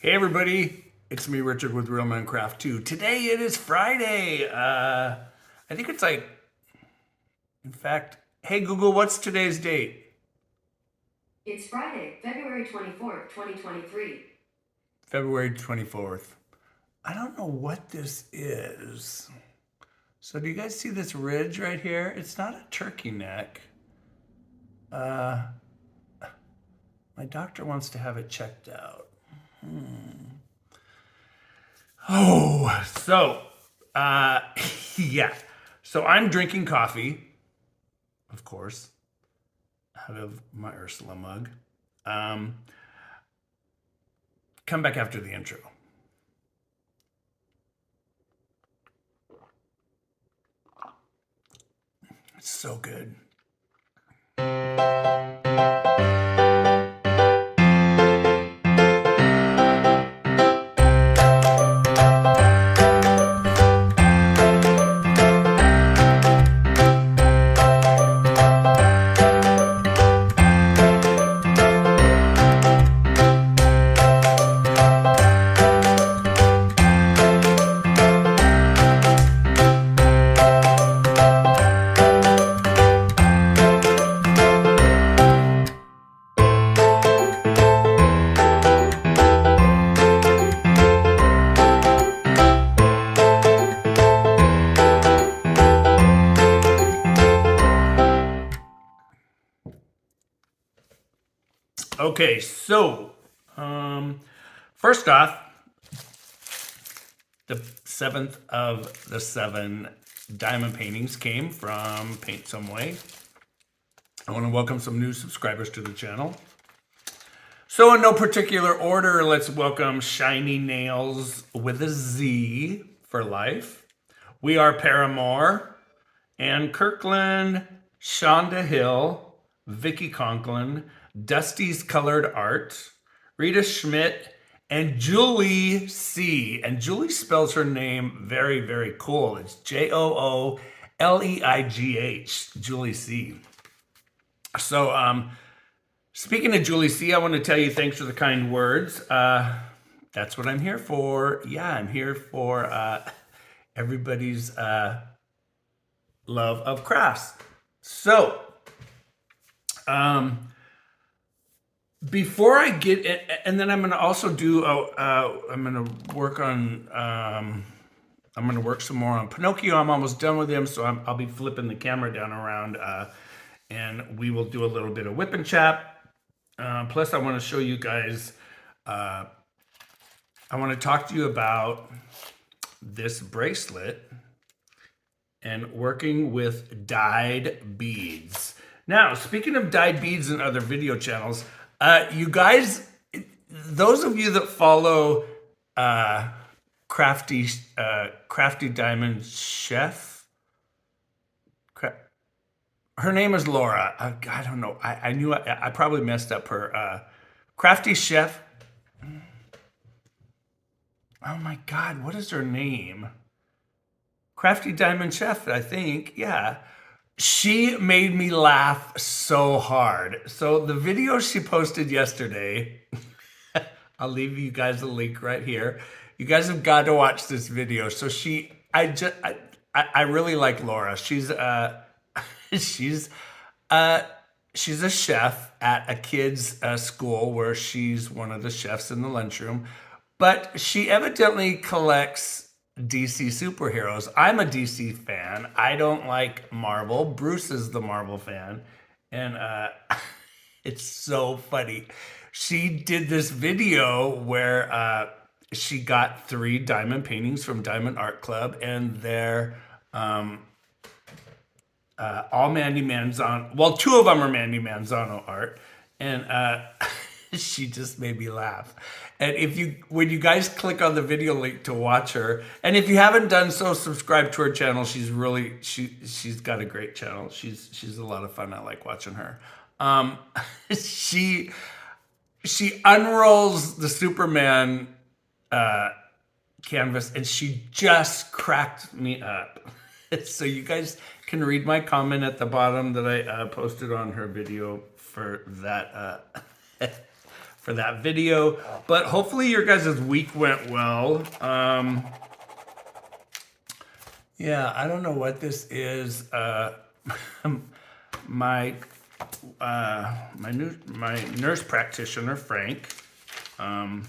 Hey everybody, it's me Richard with Real Men Craft 2. Today it is Friday. I think it's like, in fact, hey Google, what's today's date? It's Friday, February 24th, 2023. February 24th. I don't know what this is. So do you guys see this ridge right here? It's not a turkey neck. My doctor wants to have it checked out. Oh, so, yeah. So I'm drinking coffee, of course, out of my Ursula mug. Come back after the intro. It's so good. Okay, so first off, the seventh of the 7 diamond paintings came from PaintSomeWay. I want to welcome some new subscribers to the channel. So in no particular order, let's welcome Shiny Nails with a Z for life. We Are Paramore, Ann Kirkland, Shonda Hill, Vicky Conklin, Dusty's Colored Art, Rita Schmidt, and Julie C. And Julie spells her name very, very cool. It's Jooleigh, Julie C. So, speaking of Julie C., I want to tell you thanks for the kind words. That's what I'm here for. Yeah, I'm here for everybody's love of crafts. So, before I get it, and then I'm going to also do, I'm going to work on, I'm going to work some more on Pinocchio. I'm almost done with him, so I'll be flipping the camera down around, and we will do a little bit of whip and chap. Plus, I want to show you guys, I want to talk to you about this bracelet and working with dyed beads. Now, speaking of dyed beads and other video channels, you guys, those of you that follow Crafty Diamond Chef, her name is Laura. I don't know. I knew I probably messed up her. Crafty Chef. Oh my God, what is her name? Crafty Diamond Chef, I think. Yeah. She made me laugh so hard. So the video she posted yesterday, I'll leave you guys a link right here. You guys have got to watch this video. So I really like Laura. She's she's a chef at a kid's school where she's one of the chefs in the lunchroom, but she evidently collects DC superheroes. I'm a DC fan. I don't like Marvel. Bruce is the Marvel fan. And it's so funny. She did this video where she got 3 diamond paintings from Diamond Art Club, and they're all Mandy Manzano. Well, 2 of them are Mandy Manzano art. And she just made me laugh. And when you guys click on the video link to watch her, and if you haven't done so, subscribe to her channel. She's got a great channel. She's a lot of fun. I like watching her. She unrolls the Superman canvas, and she just cracked me up. So you guys can read my comment at the bottom that I posted on her video for that for that video. But hopefully your guys' week went well. Yeah, I don't know what this is. My nurse practitioner, Frank. Well,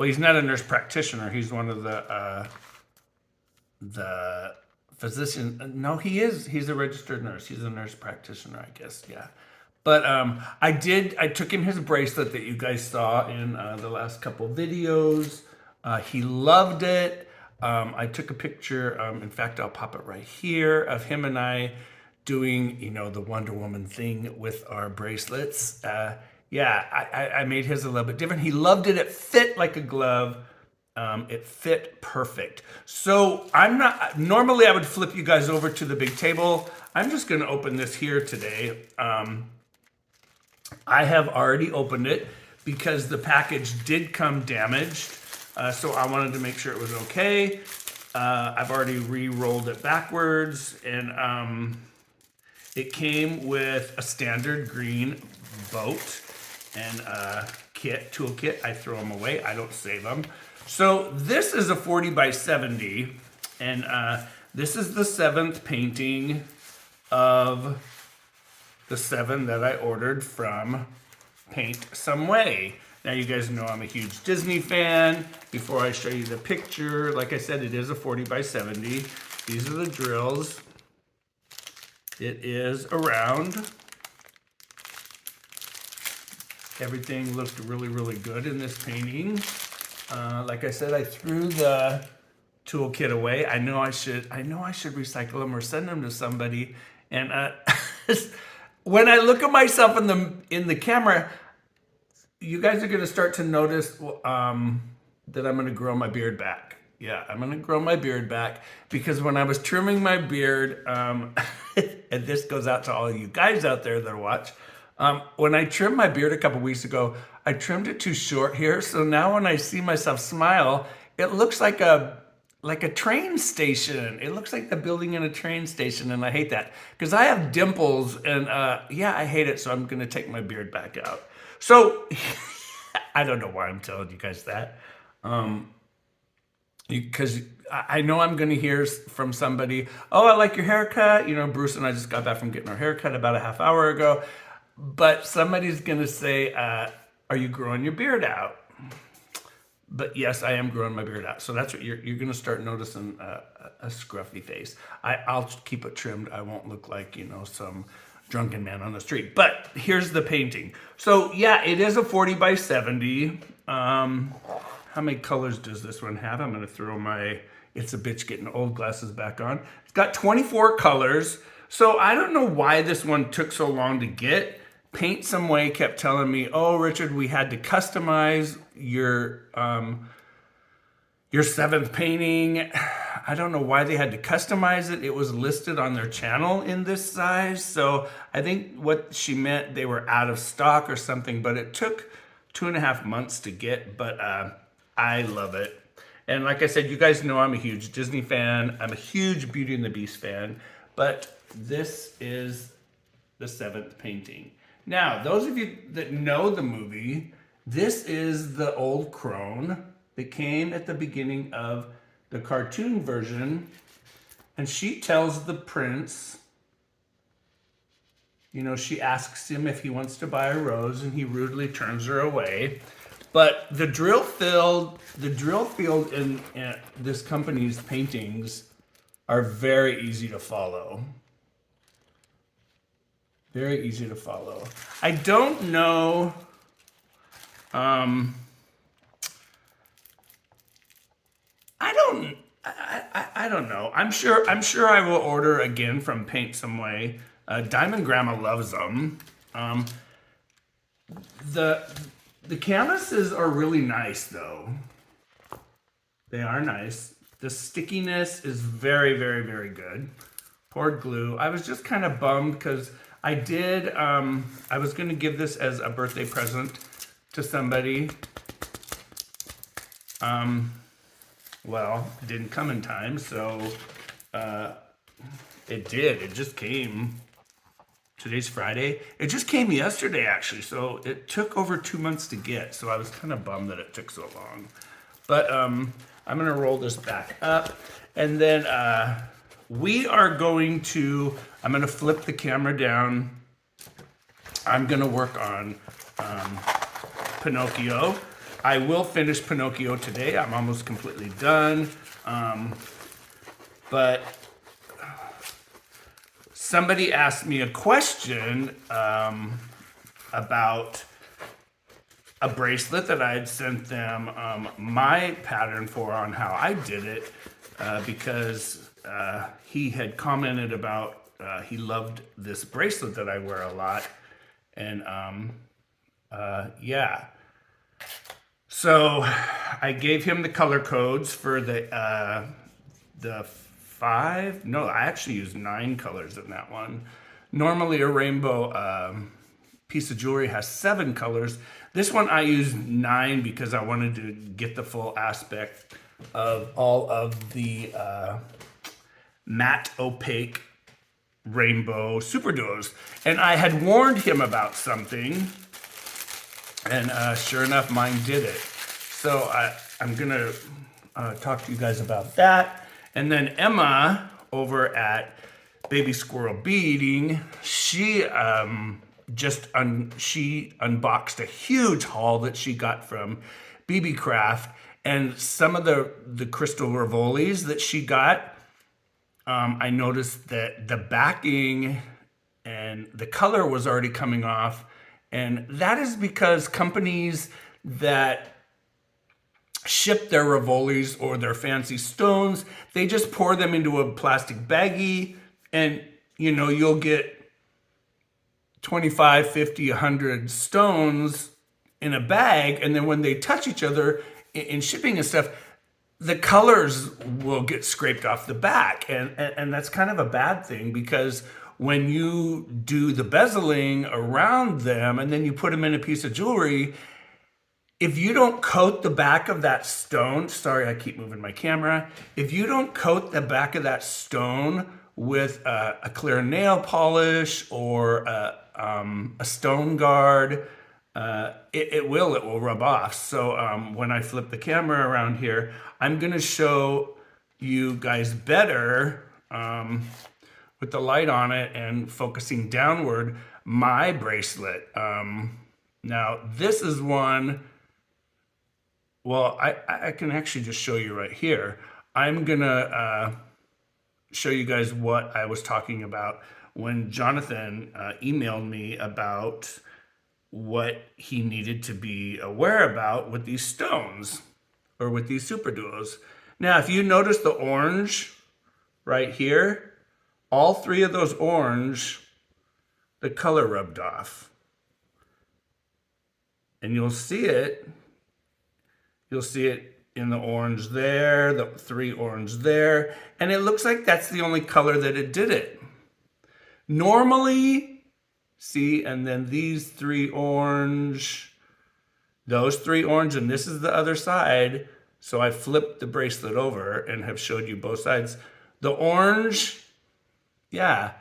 he's not a nurse practitioner. He's one of the physician. No, he is. He's a registered nurse. He's a nurse practitioner, I guess. Yeah. But I took him his bracelet that you guys saw in the last couple videos. He loved it. I took a picture. In fact, I'll pop it right here of him and I doing, the Wonder Woman thing with our bracelets. Yeah, I made his a little bit different. He loved it. It fit like a glove. It fit perfect. So normally I would flip you guys over to the big table. I'm just going to open this here today. I have already opened it because the package did come damaged. So I wanted to make sure it was okay. I've already re-rolled it backwards, and it came with a standard green boat and a toolkit. I throw them away. I don't save them. So this is a 40 by 70, and this is the 7th painting of the 7 that I ordered from PaintSomeWay. Now you guys know I'm a huge Disney fan. Before I show you the picture, like I said, it is a 40 by 70. These are the drills. It is around. Everything looked really, really good in this painting. Like I said, I threw the toolkit away. I know I should recycle them or send them to somebody. And when I look at myself in the camera, you guys are gonna start to notice that I'm gonna grow my beard back. Yeah, I'm gonna grow my beard back because when I was trimming my beard, and this goes out to all of you guys out there that watch, when I trimmed my beard a couple weeks ago, I trimmed it too short here. So now when I see myself smile, it looks like a train station. It looks like the building in a train station, and I hate that because I have dimples, and yeah, I hate it. So I'm gonna take my beard back out. So I don't know why I'm telling you guys that, because I know I'm gonna hear from somebody, oh, I like your haircut. Bruce and I just got back from getting our haircut about a half hour ago. But somebody's gonna say, are you growing your beard out? But yes, I am growing my beard out. So that's what you're gonna start noticing, a scruffy face. I'll keep it trimmed. I won't look like, some drunken man on the street. But here's the painting. So yeah, it is a 40 by 70. How many colors does this one have? I'm gonna throw my It's a Bitch Getting Old glasses back on. It's got 24 colors. So I don't know why this one took so long to get. PaintSomeWay kept telling me, oh, Richard, we had to customize your 7th painting. I don't know why they had to customize it. It was listed on their channel in this size. So I think what she meant, they were out of stock or something, but it took 2.5 months to get, but I love it. And like I said, you guys know I'm a huge Disney fan. I'm a huge Beauty and the Beast fan, but this is the 7th painting. Now, those of you that know the movie, this is the old crone that came at the beginning of the cartoon version, and she tells the prince, she asks him if he wants to buy a rose, and he rudely turns her away. But the drill field in this company's paintings are very easy to follow. Very easy to follow. I don't know. I don't know. I'm sure I will order again from PaintSomeWay. Diamond Grandma loves them. The canvases are really nice though. They are nice. The stickiness is very, very, very good. Poured glue. I was just kind of bummed because I was going to give this as a birthday present to somebody. Well, it didn't come in time, so it did. It just came Today's Friday. It just came yesterday, actually, so it took over 2 months to get, so I was kind of bummed that it took so long. But I'm going to roll this back up, and then we are going to, I'm going to flip the camera down. I'm going to work on Pinocchio. I will finish Pinocchio today. I'm almost completely done. But somebody asked me a question about a bracelet that I had sent them my pattern for on how I did it because he had commented about he loved this bracelet that I wear a lot. And yeah. So I gave him the color codes for the 5. No, I actually used 9 colors in that one. Normally a rainbow piece of jewelry has 7 colors. This one I used 9 because I wanted to get the full aspect of all of the matte opaque rainbow super duos. And I had warned him about something, and sure enough, mine did it. So I'm gonna talk to you guys about that. And then Emma over at Baby Squirrel Beading, she she unboxed a huge haul that she got from BB Craft, and some of the crystal Rivolis that she got, I noticed that the backing and the color was already coming off, and that is because companies that ship their Rivolis or their fancy stones, they just pour them into a plastic baggie, and you'll get 25, 50, 100 stones in a bag, and then when they touch each other in shipping and stuff, the colors will get scraped off the back, and that's kind of a bad thing, because when you do the bezeling around them and then you put them in a piece of jewelry, if you don't coat the back of that stone, sorry, I keep moving my camera. If you don't coat the back of that stone with a clear nail polish or a stone guard, it will rub off. So when I flip the camera around here, I'm gonna show you guys better with the light on it and focusing downward my bracelet. Now this is one, well, I can actually just show you right here. I'm gonna show you guys what I was talking about when Jonathan emailed me about what he needed to be aware about with these stones or with these super duos. Now, if you notice the orange right here, all 3 of those orange, the color rubbed off. And you'll see it in the orange there, the 3 orange there, and it looks like that's the only color that it did it. Normally, see, and then these 3 orange, those 3 orange, and this is the other side. So I flipped the bracelet over and have showed you both sides. The orange, yeah,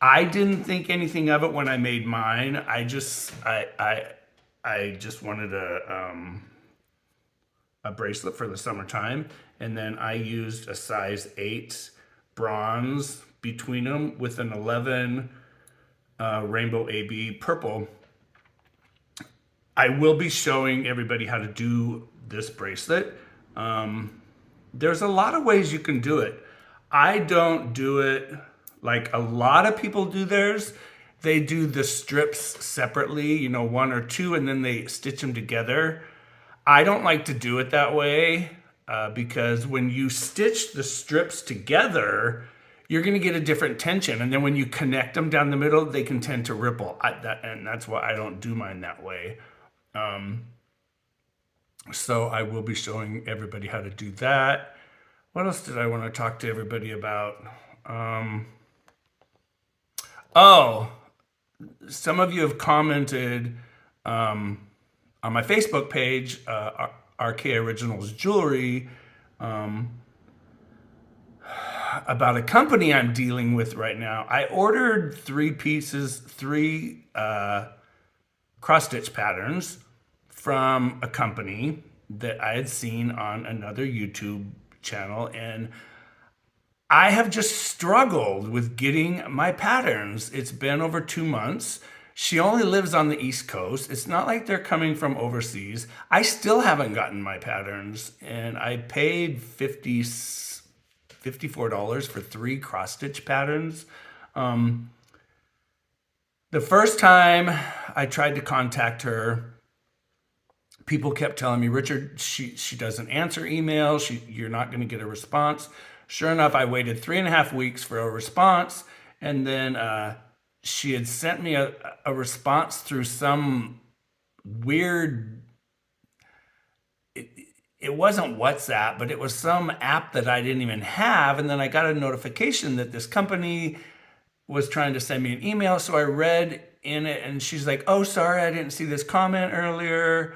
I didn't think anything of it when I made mine. I just wanted a bracelet for the summertime, and then I used a size 8 bronze between them with an 11 rainbow AB purple. I will be showing everybody how to do this bracelet. There's a lot of ways you can do it. I don't do it like a lot of people do theirs. They do the strips separately, 1 or 2, and then they stitch them together. I don't like to do it that way because when you stitch the strips together, you're going to get a different tension. And then when you connect them down the middle, they can tend to ripple. And that's why I don't do mine that way. So I will be showing everybody how to do that. What else did I want to talk to everybody about? Oh, some of you have commented on my Facebook page, RK Originals Jewelry. about a company I'm dealing with right now. I ordered three cross stitch patterns from a company that I had seen on another YouTube channel, and I have just struggled with getting my patterns. It's been over 2 months. She only lives on the East Coast. It's not like they're coming from overseas. I still haven't gotten my patterns, and I paid $54 for three cross stitch patterns. The first time I tried to contact her, people kept telling me, Richard, she doesn't answer emails. You're not going to get a response. Sure enough, I waited 3.5 weeks for a response, and then she had sent me a response through some weird. It wasn't WhatsApp, but it was some app that I didn't even have, and then I got a notification that this company was trying to send me an email. So I read in it, and she's like, "Oh, sorry, I didn't see this comment earlier."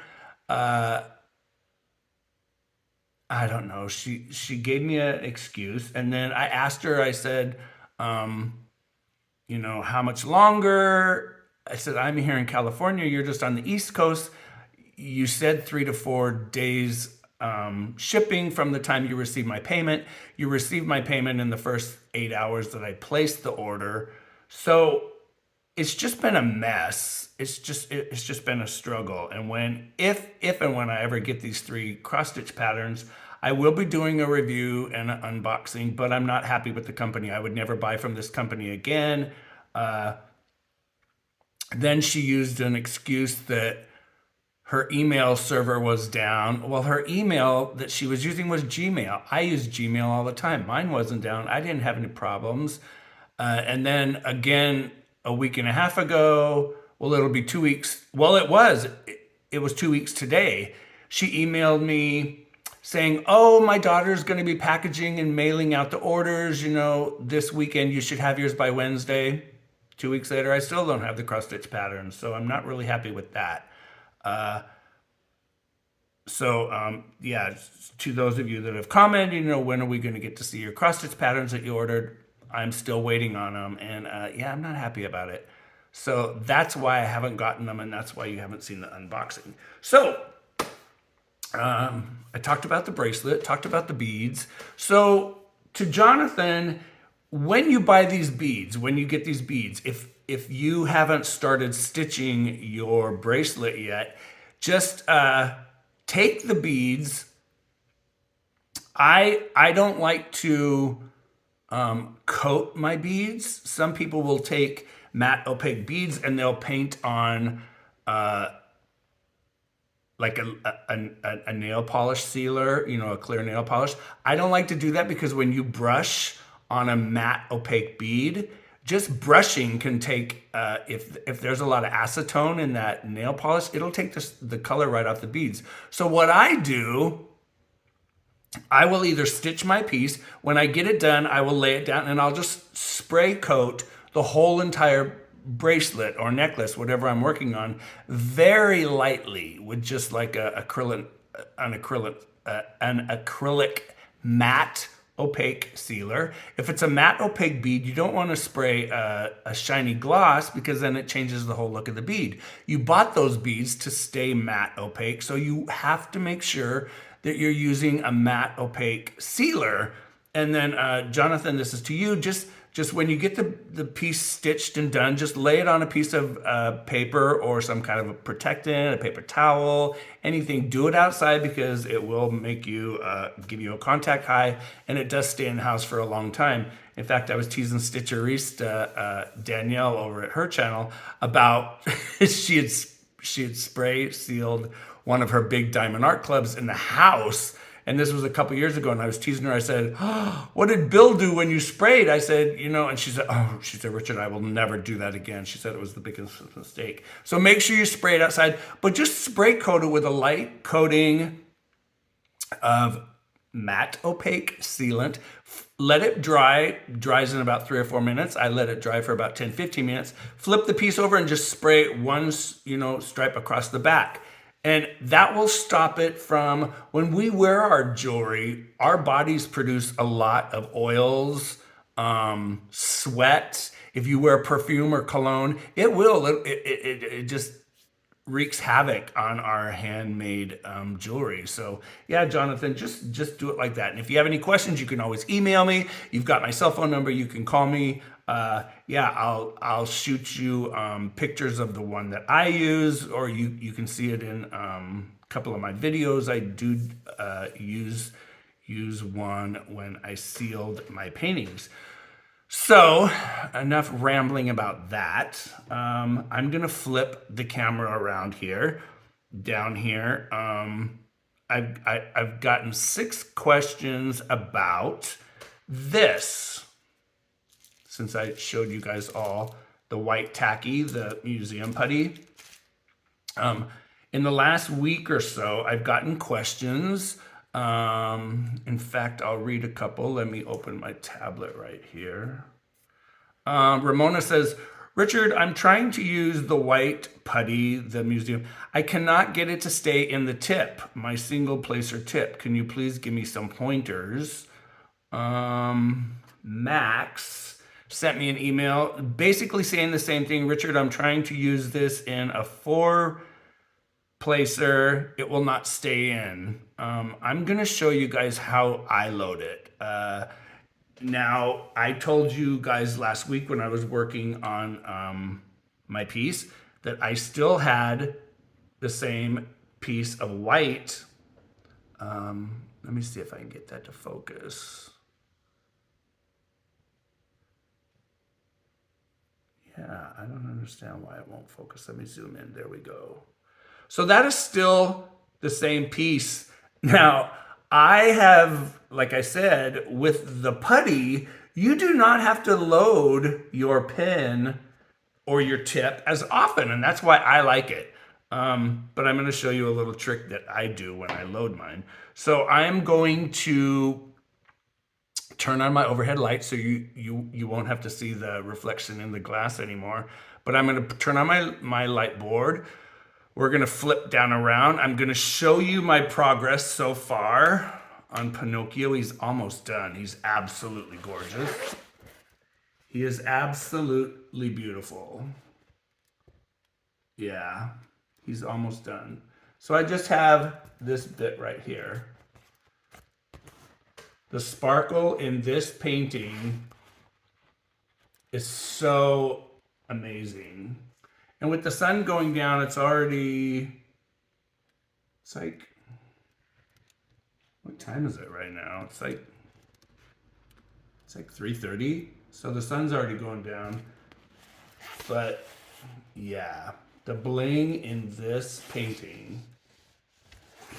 I don't know. She gave me an excuse, and then I asked her. I said, how much longer? I said, I'm here in California. You're just on the East Coast. You said 3 to 4 days shipping from the time you received my payment. You received my payment in the first 8 hours that I placed the order. So it's just been a mess. It's just been a struggle. And if and when I ever get these three cross stitch patterns, I will be doing a review and an unboxing, but I'm not happy with the company. I would never buy from this company again. Then she used an excuse that her email server was down. Well, her email that she was using was Gmail. I use Gmail all the time. Mine wasn't down. I didn't have any problems. And then again, a week and a half ago, well, it'll be 2 weeks. Well, it was 2 weeks today. She emailed me saying, "Oh, my daughter's going to be packaging and mailing out the orders, this weekend. You should have yours by Wednesday." 2 weeks later, I still don't have the cross stitch patterns. So I'm not really happy with that. Yeah, to those of you that have commented, when are we going to get to see your cross stitch patterns that you ordered? I'm still waiting on them, and I'm not happy about it. So that's why I haven't gotten them, and that's why you haven't seen the unboxing. So I talked about the bracelet, talked about the beads. So to Jonathan, when you buy these beads, when you get these beads, if you haven't started stitching your bracelet yet, just take the beads. I don't like to coat my beads. Some people will take matte opaque beads and they'll paint on like a nail polish sealer, a clear nail polish. I don't like to do that because when you brush on a matte opaque bead, just brushing can take, if there's a lot of acetone in that nail polish, it'll take the color right off the beads. So what I do, I will either stitch my piece. When I get it done, I will lay it down and I'll just spray coat the whole entire bracelet or necklace, whatever I'm working on, very lightly with just like an acrylic matte opaque sealer. If it's a matte opaque bead, you don't want to spray a shiny gloss because then it changes the whole look of the bead. You bought those beads to stay matte opaque, so you have to make sure that you're using a matte opaque sealer. And then Jonathan, this is to you, just when you get the piece stitched and done, just lay it on a piece of paper or some kind of a protectant, a paper towel, anything. Do it outside because it will make you, give you a contact high, and it does stay in the house for a long time. In fact, I was teasing Stitcherista, Danielle over at her channel about she had spray sealed one of her big diamond art clubs in the house. And this was a couple years ago, and I was teasing her. I said, "Oh, what did Bill do when you sprayed?" I said, and she said, "Richard, I will never do that again." She said it was the biggest mistake. So make sure you spray it outside, but just spray coat it with a light coating of matte opaque sealant. Let it dry. Dries in about 3 or 4 minutes. I let it dry for about 10, 15 minutes. Flip the piece over and just spray one, stripe across the back. And that will stop it from, when we wear our jewelry, our bodies produce a lot of oils, sweat. If you wear perfume or cologne, it just wreaks havoc on our handmade jewelry. So yeah, Jonathan, just do it like that. And if you have any questions, you can always email me. You've got my cell phone number. You can call me. Yeah, I'll shoot you pictures of the one that I use, or you can see it in a couple of my videos. I do use one when I sealed my paintings. So, enough rambling about that. I'm gonna flip the camera around here, down here. I've gotten 6 questions about this, since I showed you guys all the white tacky, the museum putty. In the last week or so, I've gotten questions. In fact, I'll read a couple. Let me open my tablet right here. Ramona says, Richard, I'm trying to use the white putty, the museum. I cannot get it to stay in the tip, my single placer tip. Can you please give me some pointers? Max sent me an email basically saying the same thing. Richard, I'm trying to use this in a 4 placer. It will not stay in. I'm gonna show you guys how I load it. Now, I told you guys last week when I was working on my piece that I still had the same piece of white. Let me see if I can get that to focus. Yeah, I don't understand why it won't focus. Let me zoom in. There we go. So that is still the same piece. Now, I have, like I said, with the putty, you do not have to load your pen or your tip as often, and that's why I like it. But I'm going to show you a little trick that I do when I load mine. So I'm going to turn on my overhead light so you won't have to see the reflection in the glass anymore. But I'm going to turn on my light board. We're gonna flip down around. I'm gonna show you my progress so far on Pinocchio. He's almost done. He's absolutely gorgeous. He is absolutely beautiful. Yeah, he's almost done. So I just have this bit right here. The sparkle in this painting is so amazing. And with the sun going down, it's like, what time is it right now? It's like 3:30. So the sun's already going down. But yeah, the bling in this painting,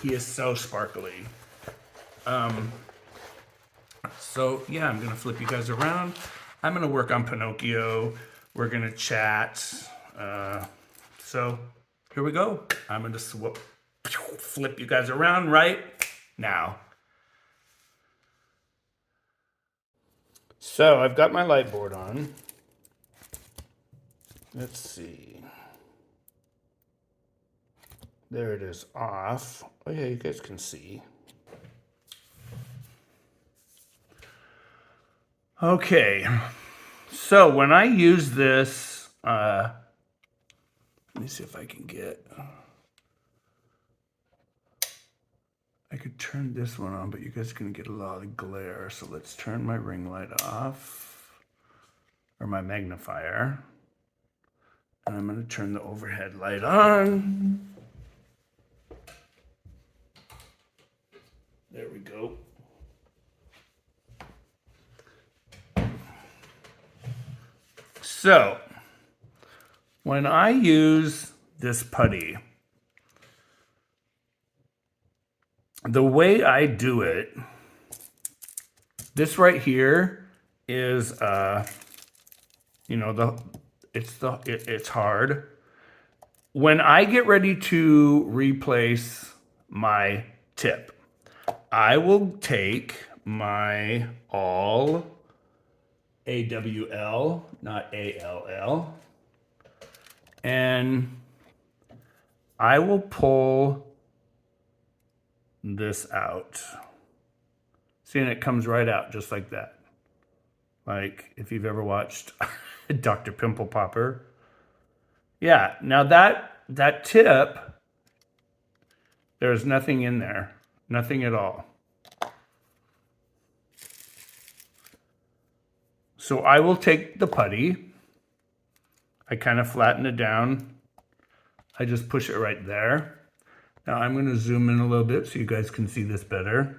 he is so sparkly. So yeah, I'm gonna flip you guys around. I'm gonna work on Pinocchio. We're gonna chat. So here we go. I'm gonna flip you guys around right now. So I've got my light board on. Let's see. There it is off. Oh yeah, you guys can see. Okay, so when I use this, let me see if I can I could turn this one on, but you guys are gonna get a lot of glare. So let's turn my ring light off, or my magnifier. And I'm gonna turn the overhead light on. There we go. So, when I use this putty, the way I do it, this right here is, it's hard. When I get ready to replace my tip, I will take my all AWL, not ALL, and I will pull this out. See, and it comes right out just like that. Like if you've ever watched Dr. Pimple Popper. Yeah, now that tip, there's nothing in there. Nothing at all. So I will take the putty. I kind of flatten it down. I just push it right there. Now I'm going to zoom in a little bit so you guys can see this better.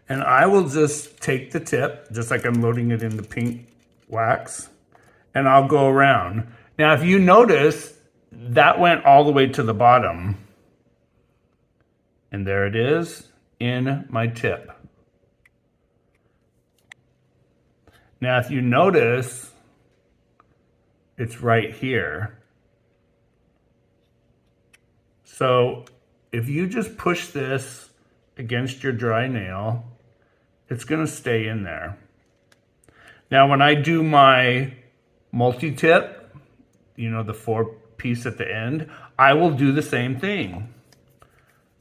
And I will just take the tip, just like I'm loading it into paint wax, and I'll go around. Now, if you notice, that went all the way to the bottom. And there it is in my tip. Now, if you notice, it's right here. So if you just push this against your dry nail, it's going to stay in there. Now, when I do my multi-tip, you know, the 4-piece at the end, I will do the same thing.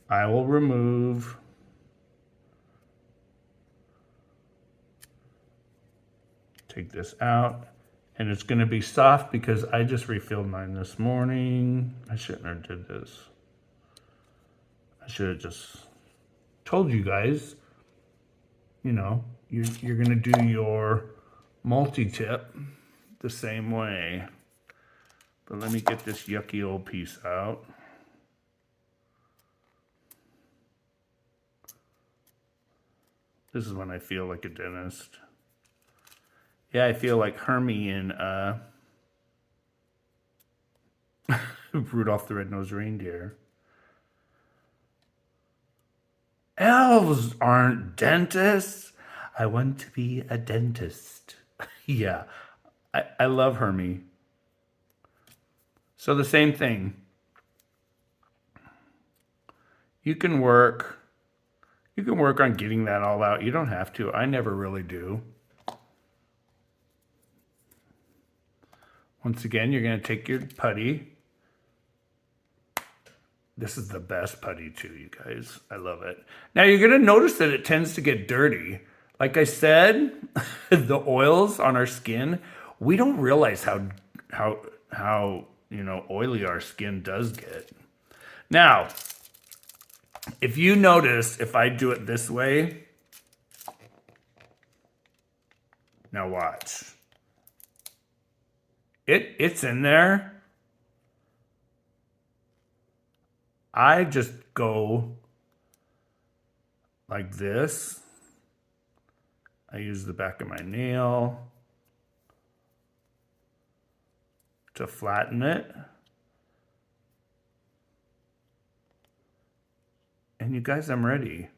I will remove take this out, and it's going to be soft because I just refilled mine this morning. I shouldn't have did this. I should have just told you guys, you know, you're going to do your multi-tip the same way. But let me get this yucky old piece out. This is when I feel like a dentist. Yeah, I feel like Hermie in Rudolph the Red-Nosed Reindeer. Elves aren't dentists. I want to be a dentist. Yeah, I love Hermie. So the same thing. You can work on getting that all out. You don't have to. I never really do. Once again, you're going to take your putty. This is the best putty too, you guys. I love it. Now you're going to notice that it tends to get dirty. Like I said, the oils on our skin, we don't realize how you know, oily our skin does get. Now, if you notice, if I do it this way, now watch. It's in there. I just go like this. I use the back of my nail to flatten it. And you guys, I'm ready.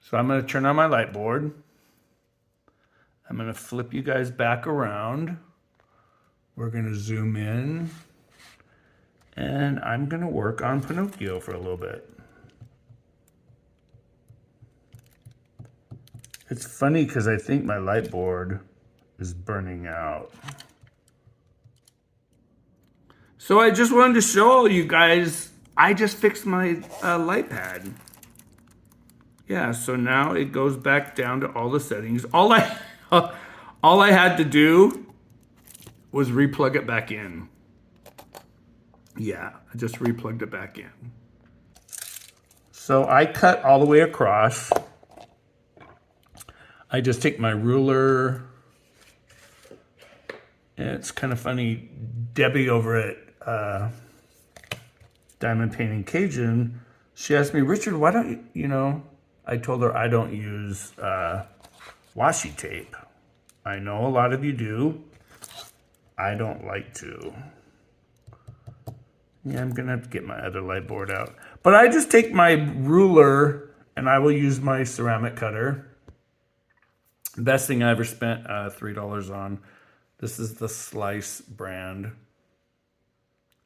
So I'm going to turn on my light board. I'm going to flip you guys back around. We're going to zoom in. And I'm going to work on Pinocchio for a little bit. It's funny because I think my light board is burning out. So I just wanted to show you guys, I just fixed my light pad. Yeah, so now it goes back down to all the settings. All I had to do was replug it back in. Yeah, I just replugged it back in. So I cut all the way across. I just take my ruler. And it's kind of funny, Debbie over at Diamond Painting Cajun, she asked me, Richard, why don't you know, I told her I don't use washi tape. I know a lot of you do. I don't like to. Yeah, I'm gonna have to get my other light board out. But I just take my ruler and I will use my ceramic cutter. Best thing I ever spent $3 on. This is the Slice brand.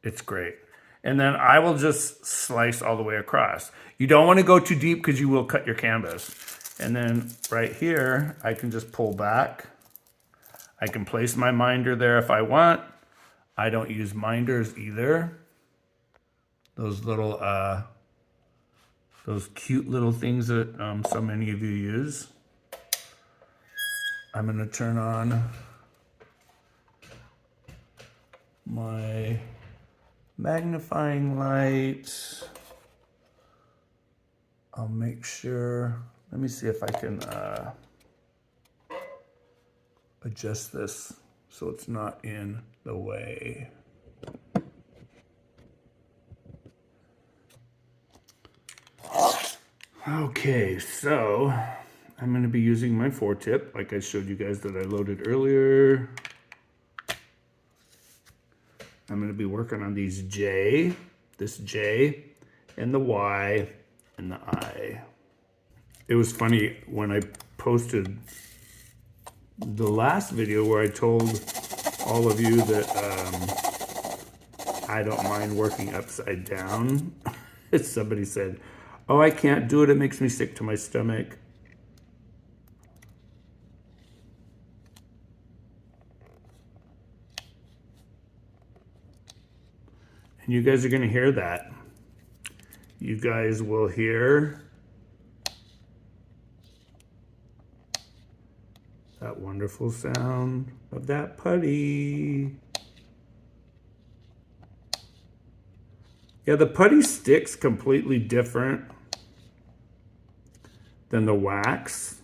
It's great. And then I will just slice all the way across. You don't want to go too deep because you will cut your canvas. And then right here, I can just pull back. I can place my minder there if I want. I don't use minders either. Those little, those cute little things that so many of you use. I'm gonna turn on my magnifying light. I'll make sure, let me see if I can adjust this so it's not in the way. Okay, so I'm going to be using my 4-tip like I showed you guys that I loaded earlier. I'm going to be working on these J, this J, and the Y, and the I. It was funny when I posted the last video where I told all of you that I don't mind working upside down. Somebody said, oh, I can't do it. It makes me sick to my stomach. And you guys are going to hear that. You guys will hear that wonderful sound of that putty. Yeah, the putty stick's completely different than the wax.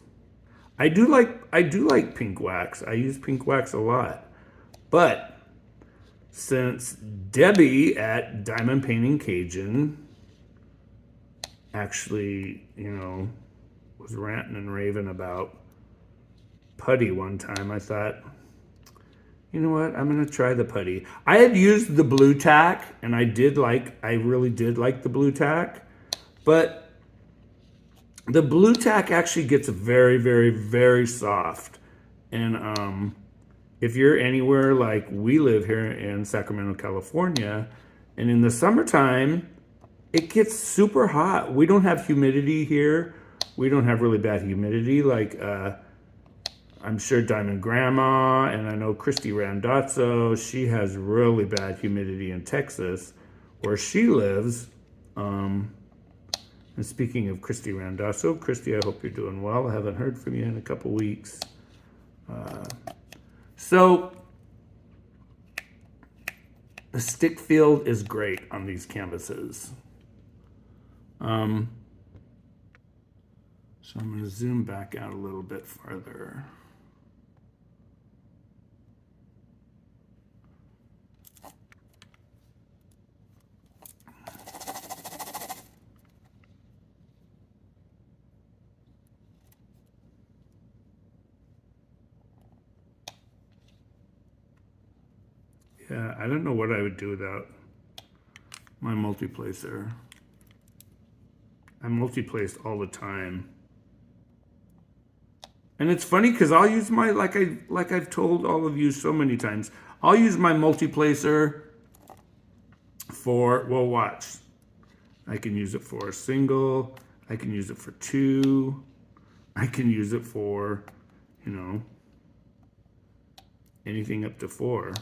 I do like pink wax. I use pink wax a lot. But since Debbie at Diamond Painting Cajun actually, you know, was ranting and raving about putty one time, I thought, you know what, I'm gonna try the putty. I had used the blue tack, and I really did like the blue tack, but the blue tack actually gets very, very, very soft. And if you're anywhere like we live here in Sacramento, California, and in the summertime, it gets super hot. We don't have humidity here. We don't have really bad humidity like I'm sure Diamond Grandma, and I know Christy Randazzo, she has really bad humidity in Texas, where she lives. And speaking of Christy Randazzo, Christy, I hope you're doing well. I haven't heard from you in a couple weeks. So the stick field is great on these canvases. So I'm going to zoom back out a little bit farther. Yeah, I don't know what I would do without my multi-placer. I multi-place all the time. And it's funny because I'll use my, like I've told all of you so many times, I'll use my multi-placer for, well, watch. I can use it for a single. I can use it for 2. I can use it for, you know, anything up to 4.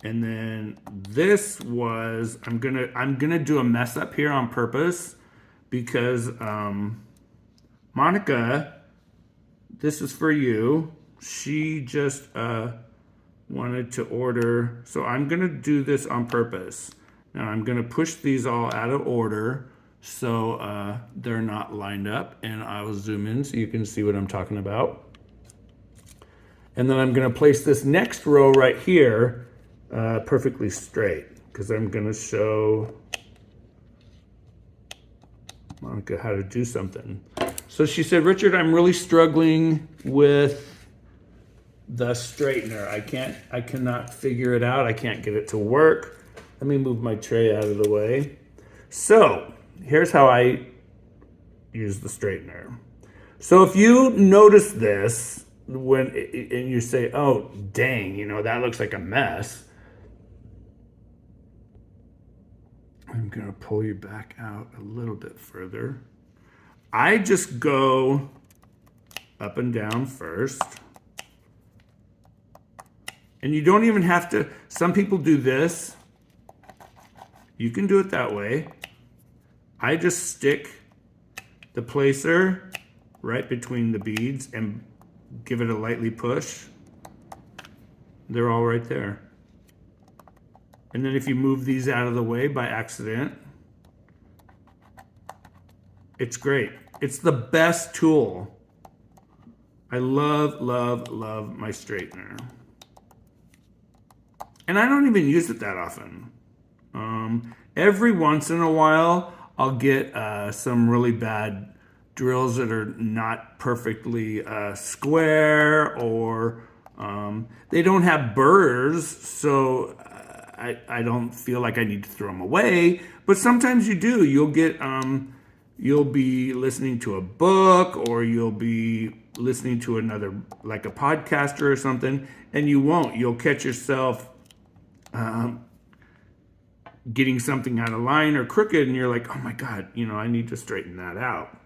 And then this was, I'm gonna do a mess up here on purpose because Monica, this is for you. She just wanted to order, so I'm gonna do this on purpose. Now I'm gonna push these all out of order so they're not lined up, and I will zoom in so you can see what I'm talking about. And then I'm gonna place this next row right here perfectly straight, because I'm going to show Monica how to do something. So she said, Richard, I'm really struggling with the straightener. I cannot figure it out. I can't get it to work. Let me move my tray out of the way. So here's how I use the straightener. So if you notice this, and you say, oh, dang, you know, that looks like a mess. I'm going to pull you back out a little bit further. I just go up and down first. And you don't even have to, some people do this. You can do it that way. I just stick the placer right between the beads and give it a lightly push. They're all right there. And then if you move these out of the way by accident, it's great. It's the best tool. I love, love, love my straightener. And I don't even use it that often. Every once in a while, I'll get some really bad drills that are not perfectly square, or they don't have burrs, so I don't feel like I need to throw them away. But sometimes you do. You'll be listening to a book, or you'll be listening to another, like a podcaster or something, and you won't. You'll catch yourself getting something out of line or crooked, and you're like, oh my God, I need to straighten that out.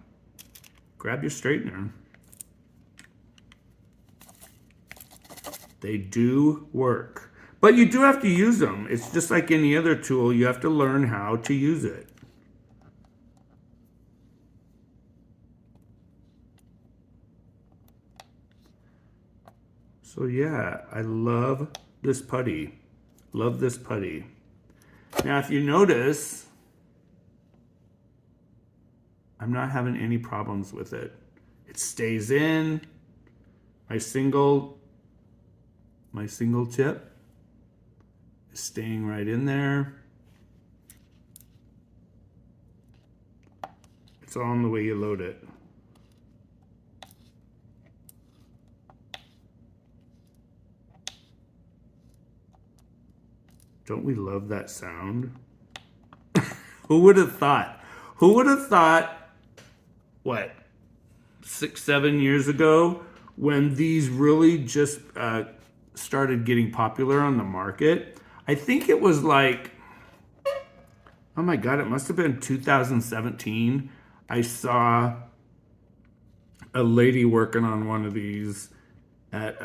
Grab your straightener. They do work. But you do have to use them. It's just like any other tool. You have to learn how to use it. So yeah, I love this putty. Love this putty. Now, if you notice, I'm not having any problems with it. It stays in. My single tip is staying right in there. It's all in the way you load it. Don't we love that sound? Who would have thought? Who would have thought, what, 6-7 years ago, when these really just started getting popular on the market? I think it was like, oh my God, it must have been 2017. I saw a lady working on one of these at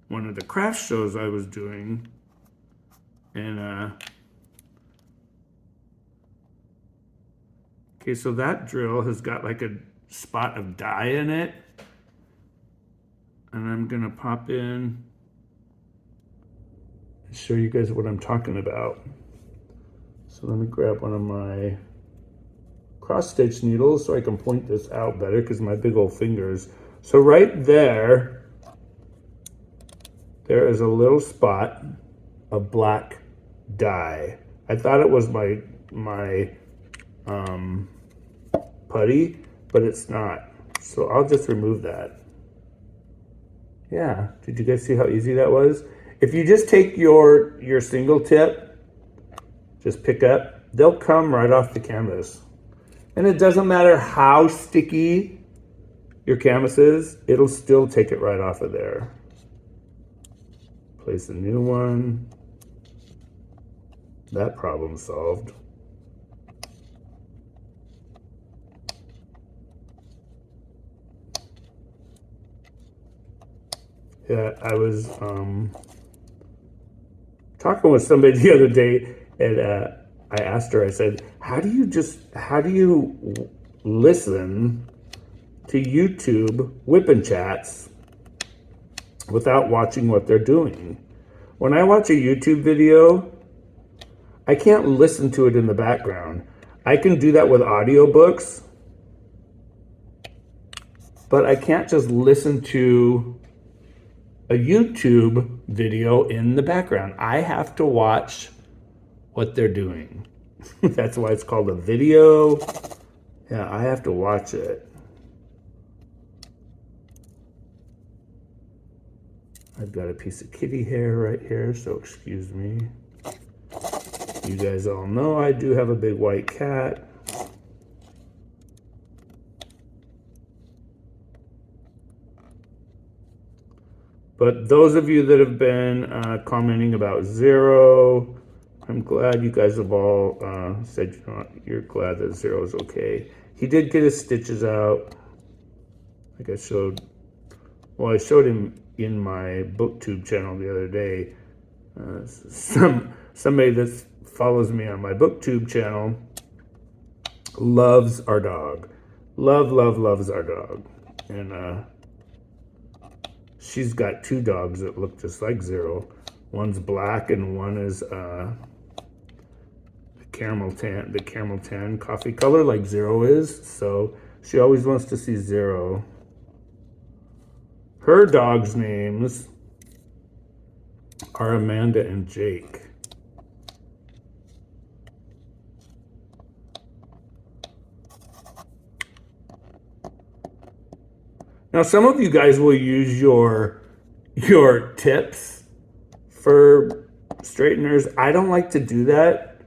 one of the craft shows I was doing, and okay, so that drill has got like a spot of dye in it, and I'm gonna pop in and show you guys what I'm talking about. So let me grab one of my cross stitch needles so I can point this out better, because my big old fingers. So right there, there is a little spot of black dye. I thought it was my putty, but it's not. So I'll just remove that. Yeah, did you guys see how easy that was? If you just take your single tip, just pick up, they'll come right off the canvas. And it doesn't matter how sticky your canvas is, it'll still take it right off of there. Place a new one. That problem solved. Yeah, I was talking with somebody the other day, and I asked her, I said, how do you listen to YouTube whip and chats without watching what they're doing? When I watch a YouTube video, I can't listen to it in the background. I can do that with audiobooks, but I can't just listen to a YouTube video in the background. I have to watch what they're doing. That's why it's called a video. Yeah, I have to watch it. I've got a piece of kitty hair right here, so excuse me. You guys all know I do have a big white cat. But those of you that have been commenting about Zero, I'm glad you guys have all said you're glad that Zero's okay. He did get his stitches out, like I showed. Well, I showed him in my booktube channel the other day. Somebody that follows me on my booktube channel loves our dog. Loves our dog. And she's got two dogs that look just like Zero. One's black and one is the caramel tan coffee color like Zero is. So she always wants to see Zero. Her dogs' names are Amanda and Jake. Now, some of you guys will use your tips for straighteners. I don't like to do that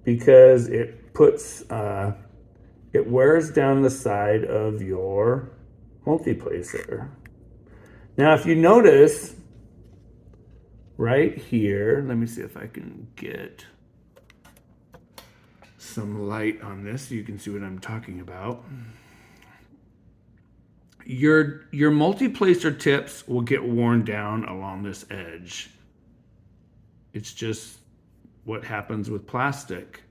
because it puts it wears down the side of your multi-placer. Now, if you notice right here, let me see if I can get some light on this so you can see what I'm talking about. Your multi-placer tips will get worn down along this edge. It's just what happens with plastic.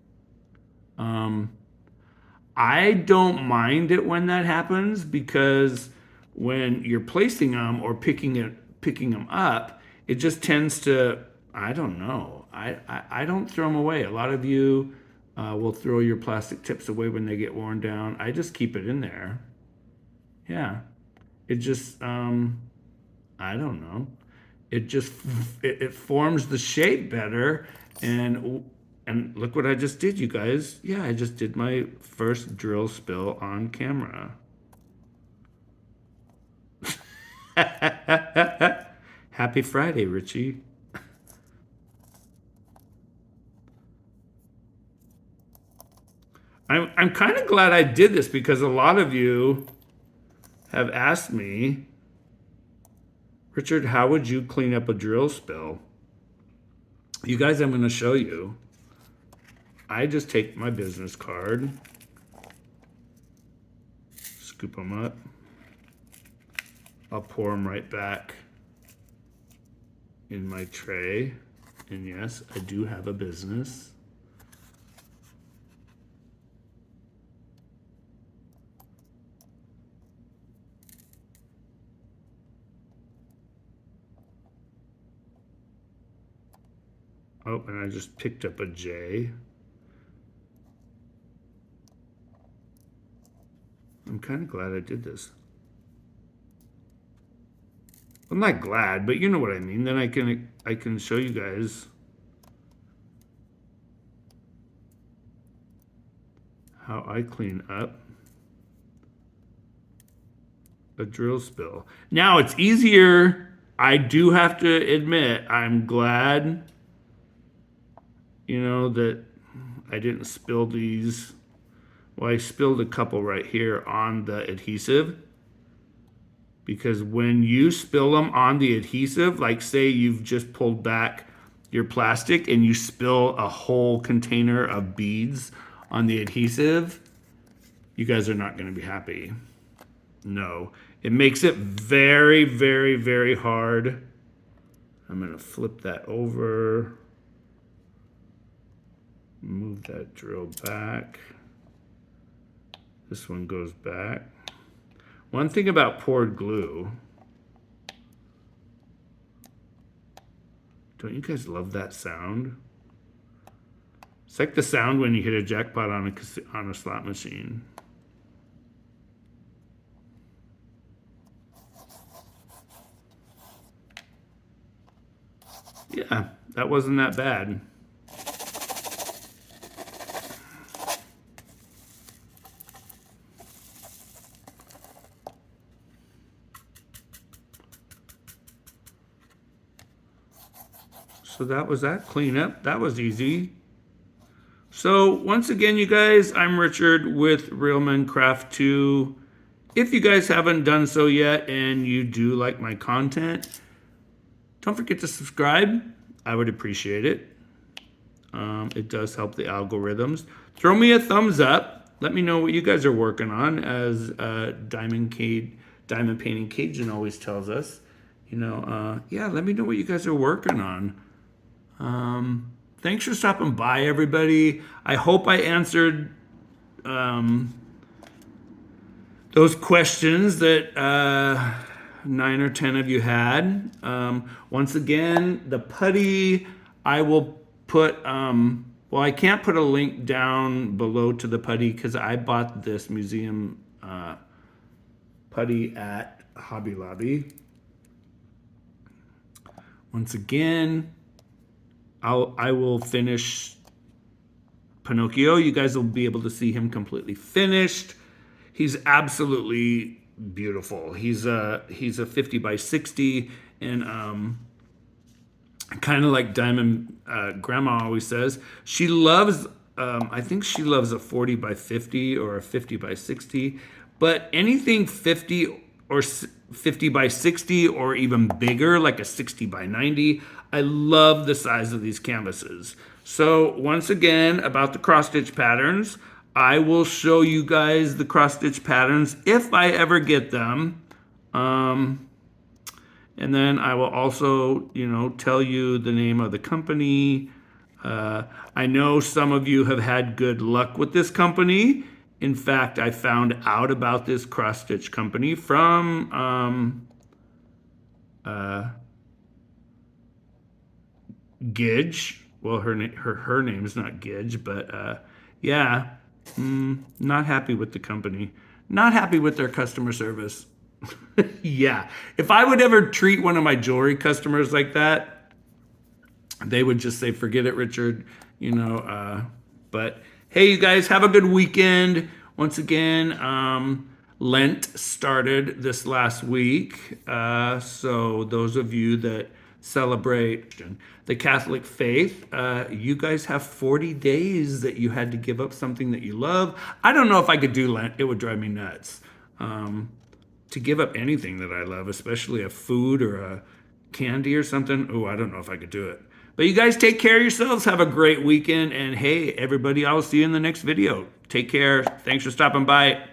I don't mind it when that happens because when you're placing them or picking them up, it just tends to, I don't know. I don't throw them away. A lot of you will throw your plastic tips away when they get worn down. I just keep it in there. Yeah, it just, I don't know. It just, it forms the shape better. And look what I just did, you guys. Yeah, I just did my first drill spill on camera. Happy Friday, Richie. I'm kind of glad I did this because a lot of you have asked me, Richard, how would you clean up a drill spill? You guys, I'm going to show you. I just take my business card, scoop them up. I'll pour them right back in my tray. And yes, I do have a business. Oh, and I just picked up a J. I'm kind of glad I did this. I'm not glad, but you know what I mean. Then I can show you guys how I clean up a drill spill. Now it's easier. I do have to admit, I'm glad, you know, that I didn't spill these. Well, I spilled a couple right here on the adhesive. Because when you spill them on the adhesive, like say you've just pulled back your plastic and you spill a whole container of beads on the adhesive, you guys are not going to be happy. No. It makes it very, very, very hard. I'm going to flip that over. Move that drill back. This one goes back. One thing about poured glue, don't you guys love that sound? It's like the sound when you hit a jackpot on a slot machine. Yeah, that wasn't that bad. So that was that cleanup. That was easy. So once again, you guys, I'm Richard with Real Men Craft 2. If you guys haven't done so yet and you do like my content, don't forget to subscribe. I would appreciate it. It does help the algorithms. Throw me a thumbs up. Let me know what you guys are working on, as Diamond Painting Cajun always tells us. yeah, let me know what you guys are working on. Thanks for stopping by, everybody. I hope I answered those questions that 9 or 10 of you had. Once again, the putty, I will put, well, I can't put a link down below to the putty because I bought this museum putty at Hobby Lobby. Once again, I will finish Pinocchio. You guys will be able to see him completely finished. He's absolutely beautiful. He's a 50 by 60, and kind of like Diamond Grandma always says, she loves, I think she loves a 40 by 50 or a 50 by 60, but anything 50 or 50 by 60 or even bigger, like a 60 by 90, I love the size of these canvases. So once again, about the cross stitch patterns, I will show you guys the cross stitch patterns if I ever get them. And then I will also, tell you the name of the company. I know some of you have had good luck with this company. In fact, I found out about this cross stitch company from Gidge. Well, her name is not Gidge, but yeah, not happy with the company. Not happy with their customer service. Yeah, if I would ever treat one of my jewelry customers like that, they would just say, forget it, Richard, but hey, you guys, have a good weekend. Once again, Lent started this last week, so those of you that celebrate the Catholic faith, you guys have 40 days that you had to give up something that you love. I don't know if I could do Lent. It would drive me nuts. To give up anything that I love, especially a food or a candy or something. Oh, I don't know if I could do it. But you guys take care of yourselves. Have a great weekend. And hey, everybody, I'll see you in the next video. Take care. Thanks for stopping by.